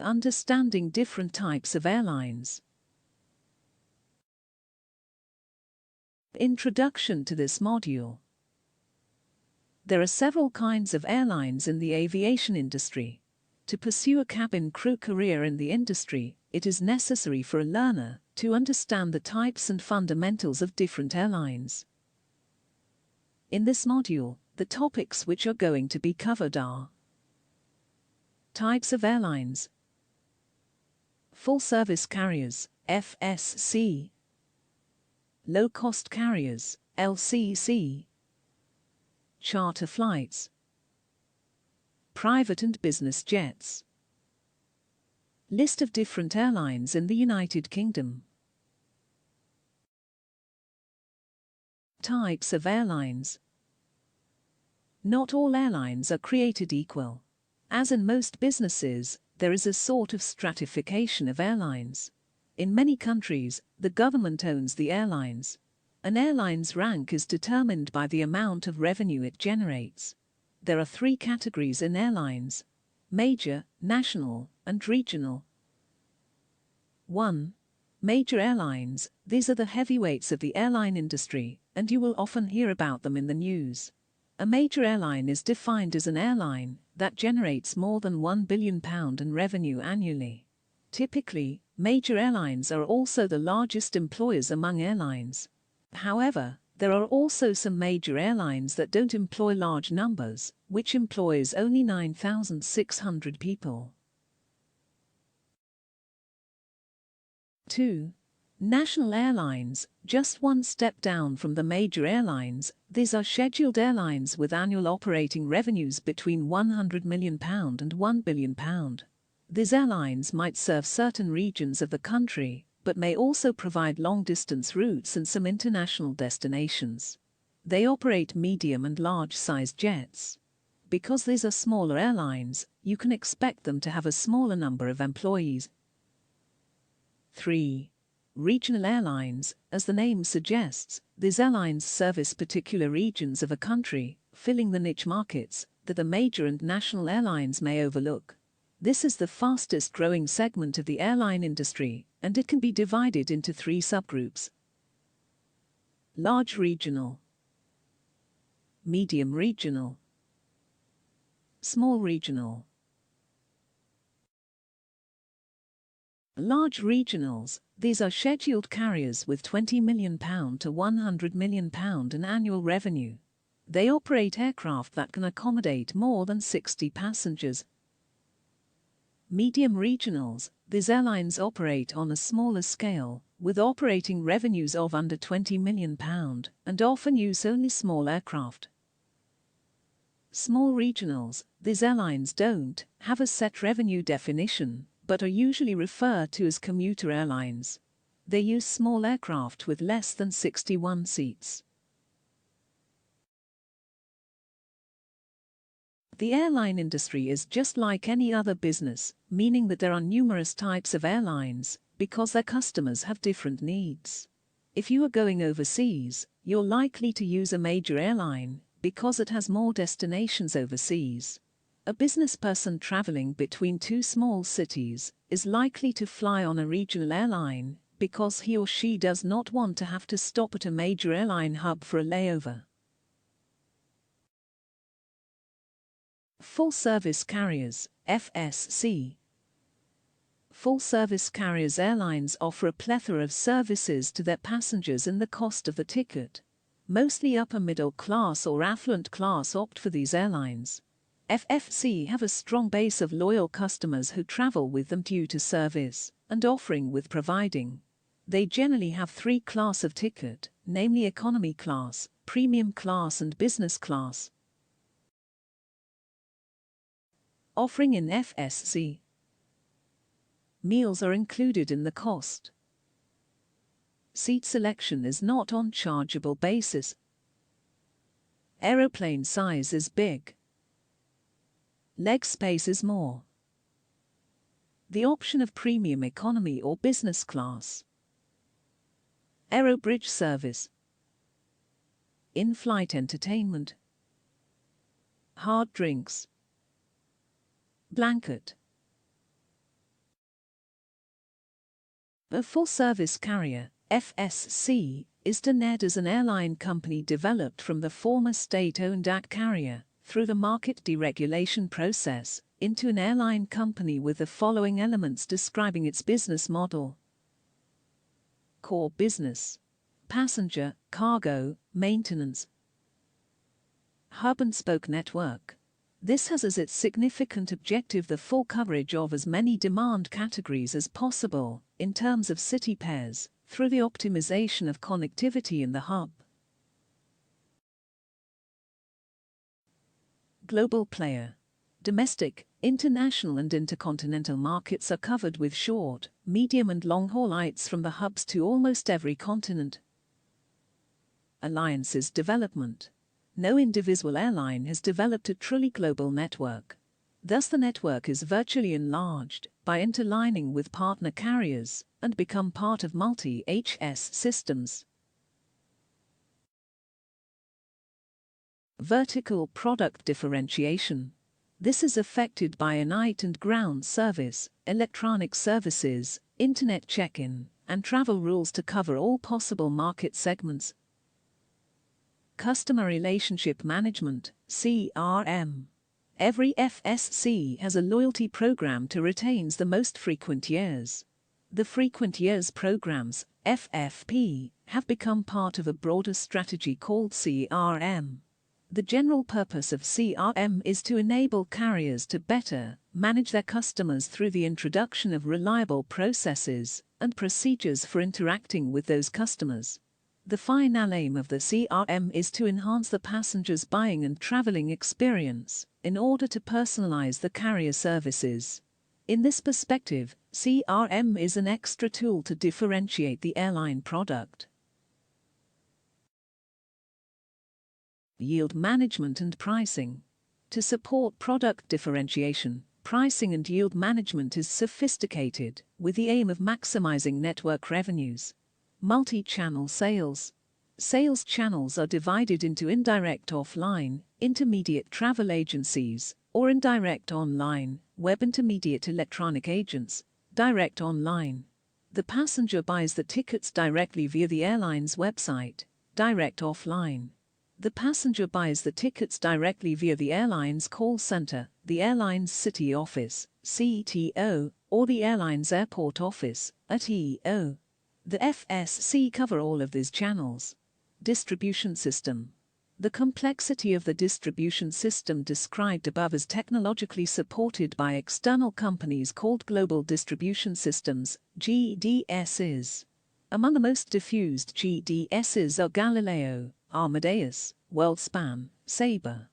understanding different types of airlines. Introduction to this module. There are several kinds of airlines in the aviation industry. To pursue a cabin crew career in the industry, it is necessary for a learner to understand the types and fundamentals of different airlines. In this module, the topics which are going to be covered are: types of airlines, full-service carriers, FSC, low-cost carriers, LCC, charter flights, private and business jets. List of different airlines in the United Kingdom. Types of airlines. Not all airlines are created equal. As in most businesses, there is a sort of stratification of airlines. In many countries, the government owns the airlines. An airline's rank is determined by the amount of revenue it generates. There are three categories in airlines: major, national, and regional. 1. Major airlines. These are the heavyweights of the airline industry, and you will often hear about them in the news. A major airline is defined as an airline that generates more than £1 billion in revenue annually. Typically, major airlines are also the largest employers among airlines. However, there are also some major airlines that don't employ large numbers, which employs only 9,600 people. 2. National airlines, just one step down from the major airlines. These are scheduled airlines with annual operating revenues between £100 million and £1 billion. These airlines might serve certain regions of the country, but may also provide long-distance routes and some international destinations. They operate medium and large-sized jets. Because these are smaller airlines, you can expect them to have a smaller number of employees. 3. Regional airlines. As the name suggests, these airlines service particular regions of a country, filling the niche markets that the major and national airlines may overlook. This is the fastest growing segment of the airline industry, and it can be divided into three subgroups: large regional, medium regional, small regional. Large regionals. These are scheduled carriers with £20 million to £100 million in annual revenue. They operate aircraft that can accommodate more than 60 passengers. Medium regionals. These airlines operate on a smaller scale, with operating revenues of under £20 million, and often use only small aircraft. Small regionals. These airlines don't have a set revenue definition, but are usually referred to as commuter airlines. They use small aircraft with less than 61 seats. The airline industry is just like any other business, meaning that there are numerous types of airlines, because their customers have different needs. If you are going overseas, you're likely to use a major airline, because it has more destinations overseas. A business person traveling between two small cities is likely to fly on a regional airline, because he or she does not want to have to stop at a major airline hub for a layover. Full-service carriers, FSC. Full-service carriers airlines offer a plethora of services to their passengers in the cost of the ticket. Mostly upper-middle class or affluent class opt for these airlines. FFC have a strong base of loyal customers who travel with them due to service and offering with providing. They generally have three classes of ticket, namely economy class, premium class and business class. Offering in FSC. Meals are included in the cost. Seat selection is not on chargeable basis. Aeroplane size is big. Leg space is more. The option of premium economy or business class. Aerobridge service. In-flight entertainment. Hard drinks. Blanket. A full-service carrier, FSC, is designed as an airline company developed from the former state-owned AC carrier, through the market deregulation process, into an airline company with the following elements describing its business model. Core business: passenger, cargo, maintenance, hub-and-spoke network. This has as its significant objective the full coverage of as many demand categories as possible, in terms of city pairs, through the optimization of connectivity in the hub. Global player: domestic, international and intercontinental markets are covered with short, medium and long-haul flights from the hubs to almost every continent. Alliances development: no individual airline has developed a truly global network. Thus the network is virtually enlarged by interlining with partner carriers and become part of multi-HS systems. Vertical product differentiation: this is affected by a night and ground service, electronic services, internet check-in, and travel rules to cover all possible market segments. Customer Relationship Management, CRM. Every FSC has a loyalty program to retain the most frequent years. The frequent years programs, FFP, have become part of a broader strategy called CRM. The general purpose of CRM is to enable carriers to better manage their customers through the introduction of reliable processes and procedures for interacting with those customers. The final aim of the CRM is to enhance the passenger's buying and traveling experience in order to personalize the carrier services. In this perspective, CRM is an extra tool to differentiate the airline product. Yield management and pricing. To support product differentiation, pricing and yield management is sophisticated, with the aim of maximizing network revenues. Multi-channel sales. Sales channels are divided into indirect offline, intermediate travel agencies, or indirect online, web intermediate electronic agents, direct online. The passenger buys the tickets directly via the airline's website, direct offline. The passenger buys the tickets directly via the airline's call center, the airline's city office, CTO, or the airline's airport office, ATO. The FSC cover all of these channels. Distribution system. The complexity of the distribution system described above is technologically supported by external companies called Global Distribution Systems, GDSs. Among the most diffused GDSs are Galileo, Amadeus, WorldSpan, Sabre.